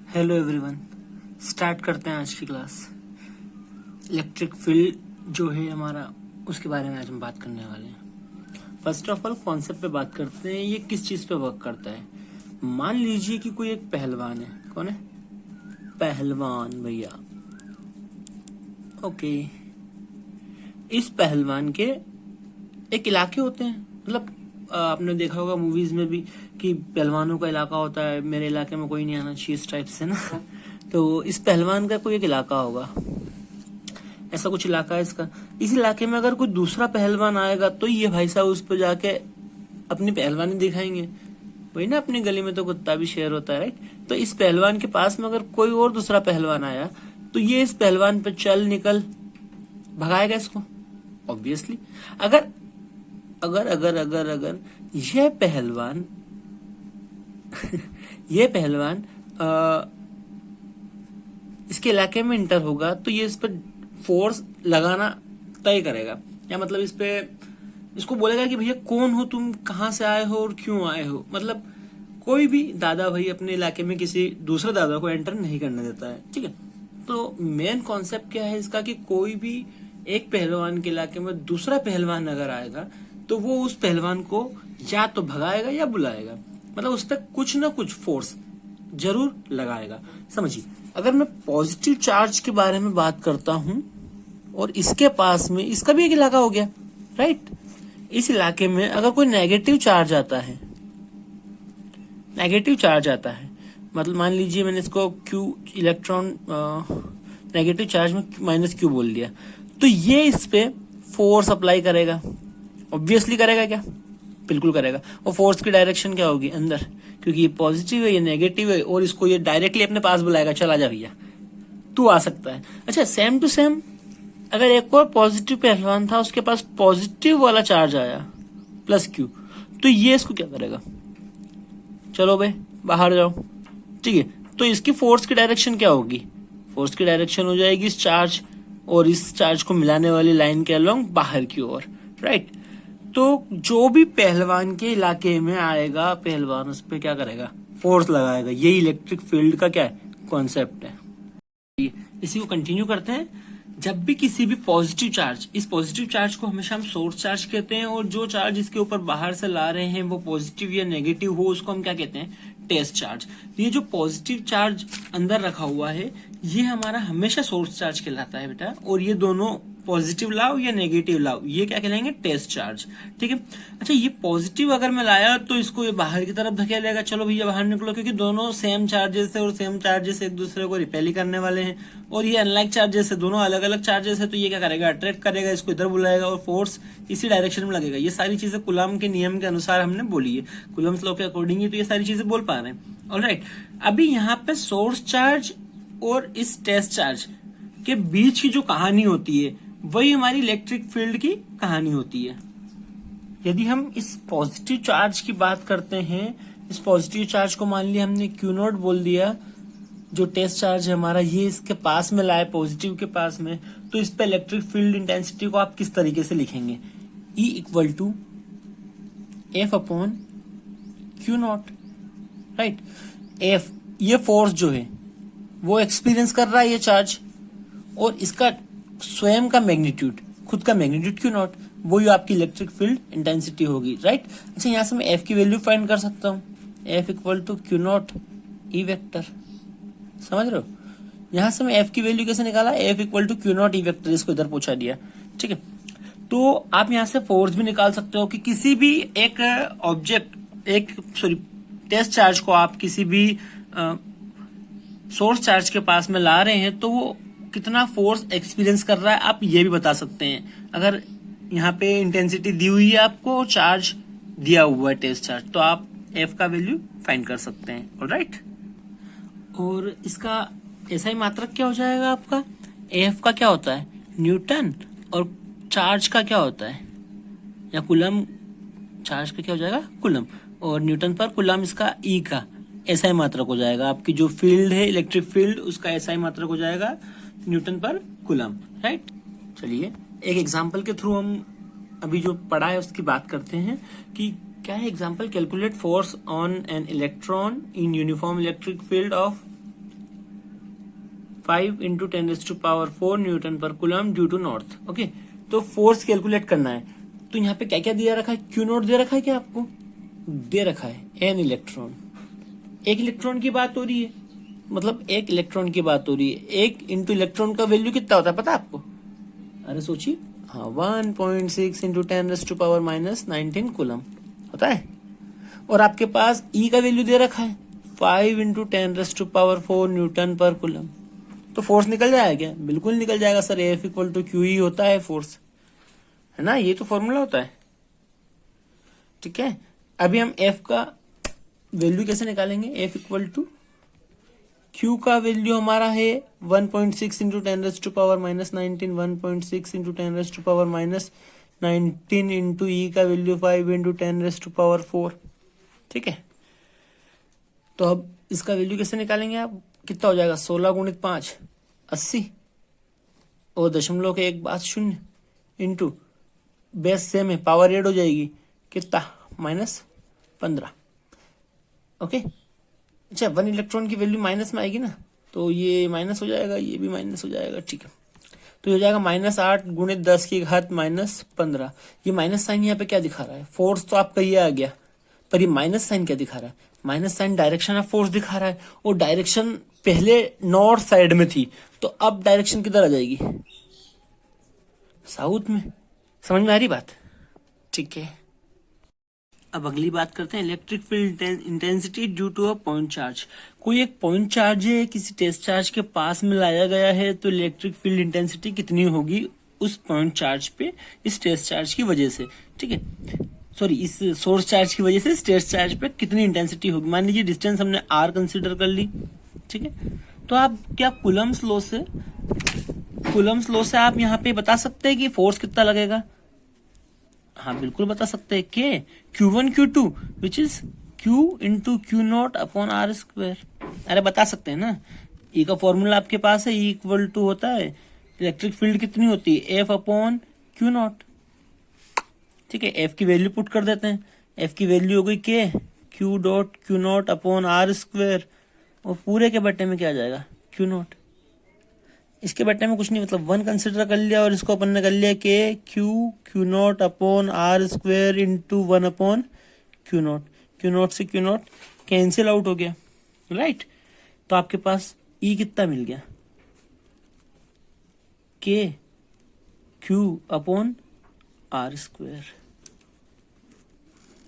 Hello everyone, start करते हैं आज की क्लास। इलेक्ट्रिक फील्ड जो है हमारा, उसके बारे में आज हम बात करने वाले हैं। फर्स्ट ऑफ ऑल कॉन्सेप्ट पे बात करते हैं, ये किस चीज पे वर्क करता है। मान लीजिए कि कोई एक पहलवान है। कौन है? पहलवान भैया। ओके, इस पहलवान के एक इलाके होते हैं, मतलब आपने देखा होगा मूवीज में भी कि पहलवानों का इलाका होता है, मेरे इलाके में कोई नहीं आना चाहिए इस टाइप से ना। तो इस पहलवान का कोई एक इलाका होगा, ऐसा कुछ इलाका है इसका। इस इलाके में अगर कोई दूसरा पहलवान आएगा तो ये भाई साहब उस पर जाके अपनी पहलवानी दिखाएंगे। वही ना, अपनी गली में तो कुत्ता भी शेर होता है, राइट। तो इस पहलवान के पास में अगर कोई और दूसरा पहलवान आया तो ये इस पहलवान पे चल निकल भगाएगा इसको, ऑब्वियसली। अगर अगर अगर अगर अगर यह पहलवान ये पहलवान इसके इलाके में इंटर होगा तो ये इस पर फोर्स लगाना तय करेगा, या मतलब इस पे इसको बोलेगा कि भैया कौन हो तुम, कहां से आए हो और क्यों आए हो। मतलब कोई भी दादा भाई अपने इलाके में किसी दूसरे दादा को एंटर नहीं करने देता है, ठीक है। तो मेन कॉन्सेप्ट क्या है इसका कि कोई भी एक पहलवान के इलाके में दूसरा पहलवान अगर आएगा तो वो उस पहलवान को या तो भगाएगा या बुलाएगा, मतलब उस तक कुछ ना कुछ फोर्स जरूर लगाएगा। समझिए, अगर मैं पॉजिटिव चार्ज के बारे में बात करता हूं और इसके पास में इसका भी एक इलाका हो गया, राइट। इस इलाके में अगर कोई नेगेटिव चार्ज आता है, मतलब मान लीजिए मैंने इसको क्यू इलेक्ट्रॉन नेगेटिव चार्ज में माइनस क्यू बोल दिया, तो ये इस पे फोर्स अप्लाई करेगा। ऑब्वियसली करेगा क्या? बिल्कुल करेगा। और फोर्स की डायरेक्शन क्या होगी? अंदर, क्योंकि ये पॉजिटिव है, ये नेगेटिव है, और इसको ये डायरेक्टली अपने पास बुलाएगा, चला जा भैया तू आ सकता है। अच्छा, सेम टू सेम अगर एक और पॉजिटिव पहलवान था, उसके पास पॉजिटिव वाला चार्ज आया प्लस क्यू, तो ये इसको क्या करेगा? चलो भाई बाहर जाओ, ठीक है। तो इसकी फोर्स की डायरेक्शन क्या होगी? फोर्स की डायरेक्शन हो जाएगी इस चार्ज और इस चार्ज को मिलाने वाली लाइन के अलोंग बाहर की ओर, राइट। तो जो भी पहलवान के इलाके में आएगा, पहलवान उस पर क्या करेगा? फोर्स लगाएगा। ये इलेक्ट्रिक फील्ड का क्या है? कॉन्सेप्ट है। इसी को कंटिन्यू करते हैं। जब भी किसी भी पॉजिटिव चार्ज, इस पॉजिटिव चार्ज को हमेशा हम सोर्स चार्ज कहते हैं, और जो चार्ज इसके ऊपर बाहर से ला रहे हैं वो पॉजिटिव या नेगेटिव हो, उसको हम क्या कहते हैं? Test charge. तो ये जो पॉजिटिव चार्ज अंदर रखा हुआ है ये हमारा हमेशा सोर्स चार्ज कहलाता है बेटा, और ये दोनों पॉजिटिव लाओ या नेगेटिव लाओ, ये क्या कहलाएंगे? टेस्ट चार्ज, ठीक है। अच्छा, ये पॉजिटिव अगर मैं लाया तो इसको ये बाहर की तरफ धकेलेगा, चलो भैया बाहर निकलो, क्योंकि दोनों सेम चार्जेस है और सेम चार्जेस एक दूसरे को रिपेल ही करने वाले हैं। और ये अनलाइक चार्जेस है, दोनों अलग अलग चार्जेस है, तो ये क्या करेगा? अट्रैक्ट करेगा, इसको इधर बुलाएगा और फोर्स इसी डायरेक्शन में लगेगा। ये सारी चीजें कुलाम के नियम के अनुसार हमने बोली है, कुलम्स लॉ के अकॉर्डिंग ही तो ये सारी चीजें बोल पा रहे हैं। ऑलराइट, अभी यहाँ पे सोर्स चार्ज और इस टेस्ट चार्ज के बीच की जो कहानी होती है वही हमारी इलेक्ट्रिक फील्ड की कहानी होती है। यदि हम इस पॉजिटिव चार्ज की बात करते हैं, इस पॉजिटिव चार्ज को मान लिया हमने क्यू नॉट बोल दिया, जो टेस्ट चार्ज है हमारा ये इसके पास में लाए, पॉजिटिव के पास में, तो इस पे इलेक्ट्रिक फील्ड इंटेंसिटी को आप किस तरीके से लिखेंगे? E equal to F upon q nought, right. F ये फोर्स जो है वो एक्सपीरियंस कर रहा है ये चार्ज, और इसका स्वयं का मैग्नीट्यूड, खुद का मैग्नीट्यूड क्यू नॉट, वो आपकी इलेक्ट्रिक फील्ड इंटेंसिटी होगी, राइट। अच्छा, यहां से मैं एफ की वैल्यू फाइंड कर सकता हूं, F equal to q nought E vector, समझ रहे हो। यहां से मैं एफ की वैल्यू कैसे निकाला? F equal to q nought E vector, इसको इधर पहुंचा दिया, ठीक है। तो आप यहां से फोर्स भी निकाल सकते हो कि किसी भी एक ऑब्जेक्ट, टेस्ट चार्ज को आप किसी भी सोर्स चार्ज के पास में ला रहे हैं तो वो कितना फोर्स एक्सपीरियंस कर रहा है, आप ये भी बता सकते हैं। अगर यहाँ पे इंटेंसिटी दी हुई है आपको और चार्ज दिया हुआ है टेस्ट चार्ज, तो आप एफ का वैल्यू फाइंड कर सकते हैं, ऑलराइट। और इसका ऐसा ही मात्रक क्या हो जाएगा आपका? एफ का क्या होता है? न्यूटन, और चार्ज का क्या होता है? या कुलम, चार्ज का क्या हो जाएगा? कुलम, और न्यूटन पर कुलम इसका ई का ऐसा ही मात्रक हो जाएगा। आपकी जो फील्ड है इलेक्ट्रिक फील्ड, उसका ऐसा ही मात्रक हो जाएगा न्यूटन पर कुलम, राइट। चलिए एक एग्जांपल के थ्रू हम अभी जो पढ़ा है उसकी बात करते हैं कि क्या है example. Calculate force on an electron in uniform electric field of 5 into 10⁴ newton per coulomb due to north. Okay, तो फोर्स कैलकुलेट करना है। तो यहाँ पे क्या क्या दिया रखा है, क्यू नॉट दे रखा है, क्या आपको दे रखा है एन इलेक्ट्रॉन। एक इलेक्ट्रॉन की बात हो रही है, मतलब एक इलेक्ट्रॉन की बात हो रही है। एक इंटू इलेक्ट्रॉन का वैल्यू कितना होता है पता है आपको? अरे सोचिए, हाँ 1.6 इंटू 10⁻⁻19 कूलम होता है। और आपके पास ई का वैल्यू दे रखा है 5 इंटू 10⁴ न्यूटन पर कूलम। तो फोर्स निकल जाएगा क्या? बिल्कुल निकल जाएगा sir. F equal to q E होता है फोर्स, है ना, ये तो फॉर्मूला होता है। ठीक है, अभी हम एफ का वैल्यू कैसे निकालेंगे? एफ इक्वल टू क्यू का वैल्यू हमारा है 1.6 इंटू 10⁻⁻19 1.6 इंटू 10⁻⁻19 इंटू ई का वैल्यू 5 इंटू 10⁴। ठीक है, तो अब इसका वैल्यू कैसे निकालेंगे आप? कितना हो जाएगा? 16 गुणित 5 80 और दशमलव के एक बाद 0 इंटू बेस सेम है, पावर ऐड हो जाएगी, कितना -15। ओके, अच्छा 1 इलेक्ट्रॉन की वैल्यू माइनस में आएगी ना, तो ये माइनस हो जाएगा, ये भी माइनस हो जाएगा। ठीक है, तो ये हो जाएगा -8 गुणित 10 की घात -15। ये माइनस साइन यहाँ पे क्या दिखा रहा है? फोर्स तो आपका ये आ गया, पर ये माइनस साइन क्या दिखा रहा है? Minus sign direction of force दिखा रहा है, और डायरेक्शन पहले नॉर्थ साइड में थी, तो अब डायरेक्शन किधर आ जाएगी? साउथ में। समझ में आ रही बात? ठीक है, अब अगली बात करते हैं electric field intensity due to a point charge. कोई एक पॉइंट चार्ज है, किसी टेस्ट चार्ज के पास में लाया गया है, तो इलेक्ट्रिक फील्ड इंटेंसिटी कितनी होगी उस पॉइंट चार्ज पे, इस टेस्ट चार्ज की वजह से। ठीक है, सॉरी, इस सोर्स चार्ज की वजह से इस टेस्ट चार्ज पे कितनी इंटेंसिटी होगी। मान लीजिए डिस्टेंस हमने आर कंसिडर कर ली। ठीक है, तो आप क्या कूलम्स लॉ से आप यहाँ पे बता सकते हैं कि फोर्स कितना लगेगा? हाँ बिल्कुल बता सकते हैं कि Q1 Q2 which is Q into q nought upon r square. अरे बता सकते हैं ना, E का फॉर्मूला आपके पास है, E इक्वल टू होता है इलेक्ट्रिक फील्ड कितनी होती है, F अपॉन क्यू नॉट। ठीक है, F की वैल्यू पुट कर देते हैं। F की वैल्यू हो गई k q dot q nought upon r square, और पूरे के बट्टे में क्या आ जाएगा? Q nought. इसके बट्टे में कुछ नहीं, मतलब 1 कंसिडर कर लिया, और इसको अपन ने कर लिया k q nought upon r square into 1 upon q nought. Q nought से क्यू नॉट कैंसिल आउट हो गया, राइट। तो आपके पास ई कितना मिल गया? के क्यू अपॉन आर स्क्वायर।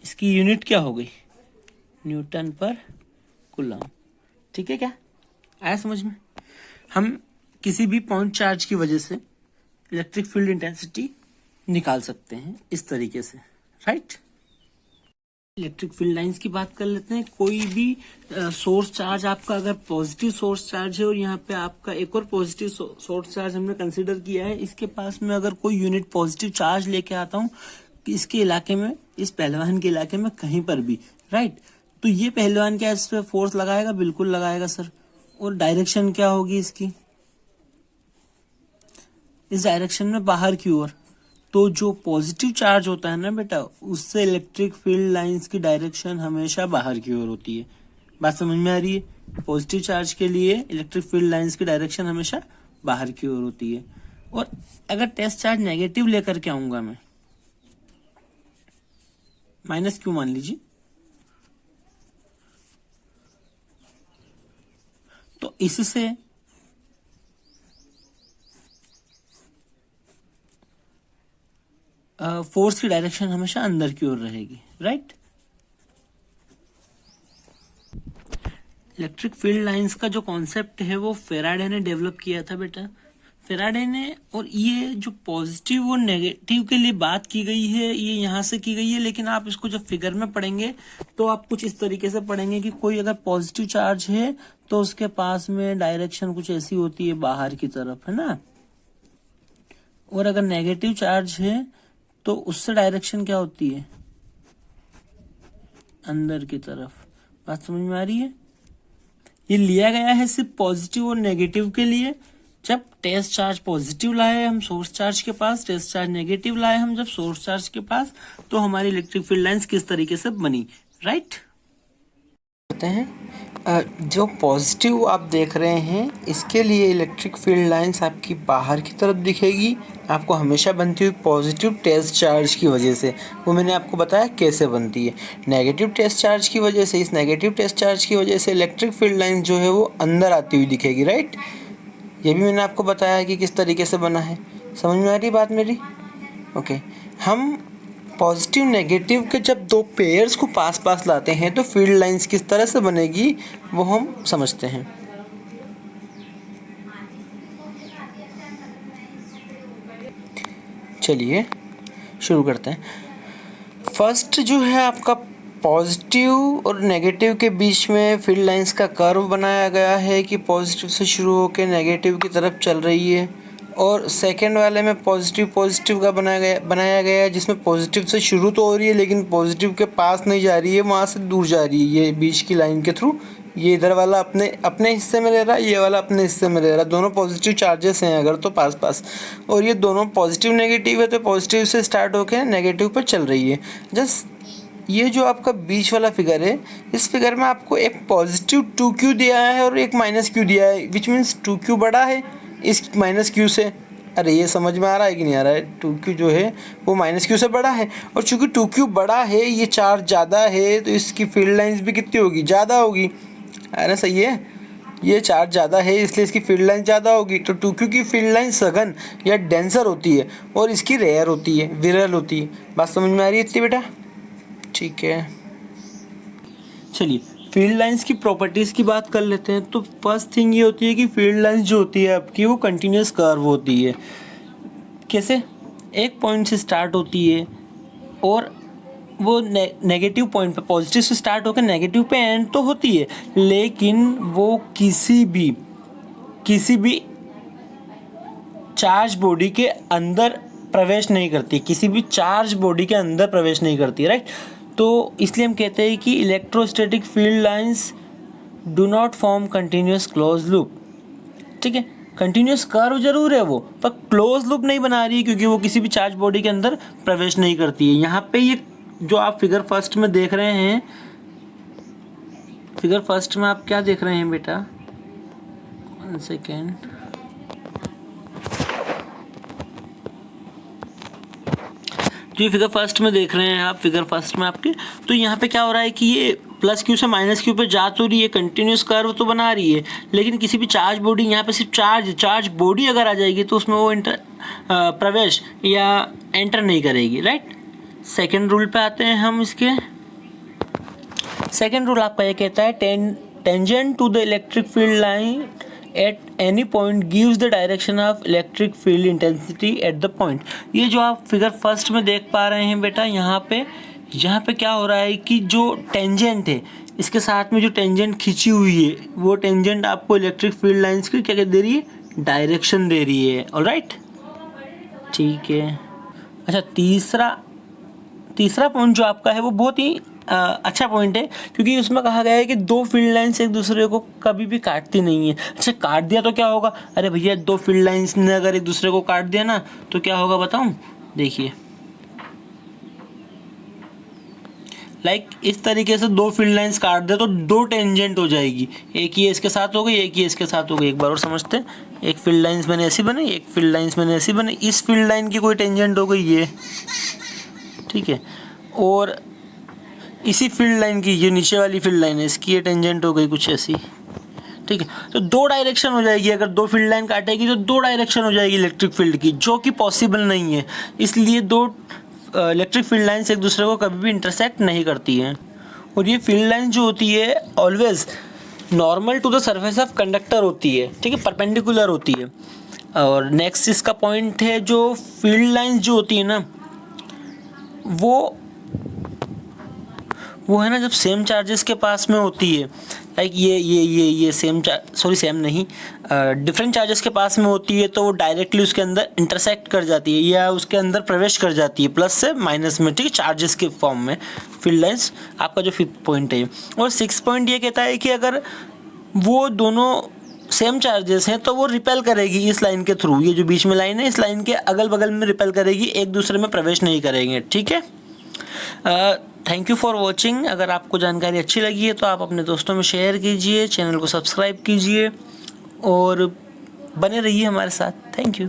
इसकी यूनिट क्या हो गई? Newton per coulomb. ठीक है, क्या आया समझ में? हम किसी भी पॉइंट चार्ज की वजह से इलेक्ट्रिक फील्ड इंटेंसिटी निकाल सकते हैं इस तरीके से, राइट। इलेक्ट्रिक फील्ड लाइंस की बात कर लेते हैं। कोई भी सोर्स चार्ज आपका अगर पॉजिटिव सोर्स चार्ज है, और यहाँ पे आपका एक और पॉजिटिव सोर्स चार्ज हमने कंसीडर किया है, इसके पास में अगर कोई यूनिट पॉजिटिव चार्ज लेके आता हूँ इसके इलाके में, इस पहलवान के इलाके में कहीं पर भी, राइट, तो ये पहलवान क्या इस पे फोर्स लगाएगा? बिल्कुल लगाएगा सर। और डायरेक्शन क्या होगी इसकी? इस डायरेक्शन में बाहर की ओर। तो जो पॉजिटिव चार्ज होता है ना बेटा, उससे इलेक्ट्रिक फील्ड लाइंस की डायरेक्शन हमेशा बाहर की ओर होती है। बात समझ में आ रही है? पॉजिटिव चार्ज के लिए इलेक्ट्रिक फील्ड लाइंस की डायरेक्शन हमेशा बाहर की ओर होती है। और अगर टेस्ट चार्ज नेगेटिव लेकर के आऊंगा मैं, -Q मान लीजिए, तो इससे फोर्स की डायरेक्शन हमेशा अंदर की ओर रहेगी, राइट। इलेक्ट्रिक फील्ड लाइंस का जो कॉन्सेप्ट है वो फेराडे ने डेवलप किया था बेटा, फेराडे ने। और ये जो पॉजिटिव और नेगेटिव के लिए बात की गई है, ये यहाँ से की गई है, लेकिन आप इसको जब फिगर में पढ़ेंगे तो आप कुछ इस तरीके से पढ़ेंगे कि कोई अगर पॉजिटिव चार्ज है तो उसके पास में डायरेक्शन कुछ ऐसी होती है बाहर की तरफ, है ना। और अगर नेगेटिव चार्ज है तो उससे डायरेक्शन क्या होती है? अंदर की तरफ। बात समझ में आ रही है? ये लिया गया है सिर्फ पॉजिटिव और नेगेटिव के लिए। जब टेस्ट चार्ज पॉजिटिव लाए हम सोर्स चार्ज के पास, टेस्ट चार्ज नेगेटिव लाए हम जब सोर्स चार्ज के पास, तो हमारी इलेक्ट्रिक फील्ड लाइंस किस तरीके से बनी, राइट। करते हैं। जो पॉजिटिव आप देख रहे हैं इसके लिए इलेक्ट्रिक फील्ड लाइंस आपकी बाहर की तरफ दिखेगी, आपको हमेशा बनती हुई पॉजिटिव टेस्ट चार्ज की वजह से। वो मैंने आपको बताया कैसे बनती है। नेगेटिव टेस्ट चार्ज की वजह से, इस नेगेटिव टेस्ट चार्ज की वजह से इलेक्ट्रिक फील्ड लाइन जो है वो अंदर आती हुई दिखेगी, राइट। ये भी मैंने आपको बताया कि किस तरीके से बना है। समझ में आ रही बात मेरी? ओके। हम पॉजिटिव नेगेटिव के जब दो पेयर्स को पास पास लाते हैं तो फील्ड लाइंस किस तरह से बनेगी वो हम समझते हैं। चलिए शुरू करते हैं। फर्स्ट जो है आपका पॉजिटिव और नेगेटिव के बीच में फील्ड लाइंस का कर्व बनाया गया है कि पॉजिटिव से शुरू होकर नेगेटिव की तरफ चल रही है, और सेकंड वाले में पॉजिटिव का बनाया गया है जिसमें पॉजिटिव से शुरू तो हो रही है लेकिन पॉजिटिव के पास नहीं जा रही है, वहाँ से दूर जा रही है ये बीच की लाइन के थ्रू। ये इधर वाला अपने हिस्से में ले रहा है, ये वाला अपने हिस्से में ले रहा है। दोनों पॉजिटिव चार्जेस हैं अगर तो पास पास, और ये दोनों पॉजिटिव नेगेटिव है तो पॉजिटिव से स्टार्ट होकर नेगेटिव पर चल रही है। जस्ट ये जो आपका बीच वाला फिगर है, इस फिगर में आपको एक पॉजिटिव 2q दिया है और एक -q दिया है, विच मीन्स 2q बड़ा है इस -q से। अरे ये समझ में आ रहा है कि नहीं आ रहा है? 2q जो है वो -q से बड़ा है, और चूंकि 2q बड़ा है, ये चार्ज ज़्यादा है, तो इसकी फील्ड लाइंस भी कितनी होगी? ज़्यादा होगी। अरे सही है, ये चार्ज ज़्यादा है इसलिए इसकी फील्ड लाइन ज़्यादा होगी। तो 2q की फील्ड लाइन सघन या डेंसर होती है और इसकी रेयर होती है, विरल होती है। बात समझ में आ रही है इतनी बेटा? ठीक है, चलिए फील्ड लाइंस की प्रॉपर्टीज़ की बात कर लेते हैं। तो फर्स्ट थिंग ये होती है कि फील्ड लाइंस जो होती है आपकी वो कंटिन्यूस कर्व होती है। कैसे? एक पॉइंट से स्टार्ट होती है और वो नेगेटिव पॉइंट पे, पॉजिटिव से स्टार्ट होकर नेगेटिव पे एंड तो होती है, लेकिन वो किसी भी चार्ज बॉडी के अंदर प्रवेश नहीं करती, किसी भी चार्ज बॉडी के अंदर प्रवेश नहीं करती, राइट। तो इसलिए हम कहते हैं कि electrostatic field lines do not form continuous close loop. ठीक है, कंटिन्यूस कर्व जरूर है वो, पर क्लोज लूप नहीं बना रही है क्योंकि वो किसी भी चार्ज बॉडी के अंदर प्रवेश नहीं करती है। यहाँ पे ये जो आप फिगर फर्स्ट में देख रहे हैं, फिगर फर्स्ट में आप क्या देख रहे हैं बेटा? 1 सेकेंड। तो ये फिगर फर्स्ट में देख रहे हैं आप, फिगर फर्स्ट में आपके, तो यहाँ पे क्या हो रहा है कि ये +q से -q पे जा तो रही है, कंटिन्यूस कर्व तो बना रही है, लेकिन किसी भी चार्ज बॉडी, यहाँ पे सिर्फ चार्ज बॉडी अगर आ जाएगी तो उसमें वो प्रवेश या एंटर नहीं करेगी, राइट। सेकेंड रूल पे आते हैं हम। इसके सेकेंड रूल आपका ये कहता है tangent to the electric field line at any point gives the direction of electric field intensity at the point. ये जो आप फिगर फर्स्ट में देख पा रहे हैं बेटा, यहाँ पे क्या हो रहा है कि जो टेंजेंट है, इसके साथ में जो टेंजेंट खींची हुई है, वो टेंजेंट आपको इलेक्ट्रिक फील्ड लाइंस की क्या दे रही है? डायरेक्शन दे रही है। ऑलराइट, ठीक है। अच्छा, तीसरा पॉइंट जो आपका है वो बहुत ही अच्छा पॉइंट है, क्योंकि उसमें कहा गया है कि दो फील्ड लाइंस एक दूसरे को कभी भी काटती नहीं है। अच्छा, काट दिया तो क्या होगा? अरे भैया, दो फील्ड लाइंस ने अगर एक दूसरे को काट दिया ना तो क्या होगा बताऊं? देखिए, इस तरीके से दो फील्ड लाइंस काट दे तो दो टेंजेंट हो जाएगी, एक ये इसके साथ हो गई, एक ये इसके साथ हो गई। एक बार और समझते हैं। एक फील्ड लाइंस मैंने ऐसी बनाई, एक फील्ड लाइंस मैंने ऐसी बनाई, इस फील्ड लाइन की कोई टेंजेंट हो गई ये, ठीक है, और इसी फील्ड लाइन की, ये नीचे वाली फील्ड लाइन है, इसकी ये टेंजेंट हो गई कुछ ऐसी, ठीक है। तो दो डायरेक्शन हो जाएगी, अगर दो फील्ड लाइन काटेगी तो दो डायरेक्शन हो जाएगी इलेक्ट्रिक फील्ड की, जो कि पॉसिबल नहीं है। इसलिए दो इलेक्ट्रिक फील्ड लाइन्स एक दूसरे को कभी भी इंटरसेक्ट नहीं करती हैं। और ये फील्ड लाइन जो होती है always normal to the surface of conductor होती है, ठीक है, परपेंडिकुलर होती है। और नेक्स्ट इसका पॉइंट है, जो फील्ड लाइन्स जो होती है ना, वो है ना, जब सेम चार्जेस के पास में होती है, लाइक ये सेम नहीं, डिफरेंट चार्जेस के पास में होती है, तो वो डायरेक्टली उसके अंदर इंटरसेक्ट कर जाती है या उसके अंदर प्रवेश कर जाती है, प्लस से माइनस में, ठीक है, चार्जेस के फॉर्म में फील्ड लाइंस। आपका जो 5th पॉइंट है। और 6th पॉइंट ये कहता है कि अगर वो दोनों सेम चार्जेस हैं तो वो रिपेल करेगी इस लाइन के थ्रू, ये जो बीच में लाइन है इस लाइन के अगल बगल में रिपेल करेगी, एक दूसरे में प्रवेश नहीं करेंगे, ठीक है। Thank you for watching. अगर आपको जानकारी अच्छी लगी है तो आप अपने दोस्तों में शेयर कीजिए, चैनल को सब्सक्राइब कीजिए और बने रहिए हमारे साथ। Thank you.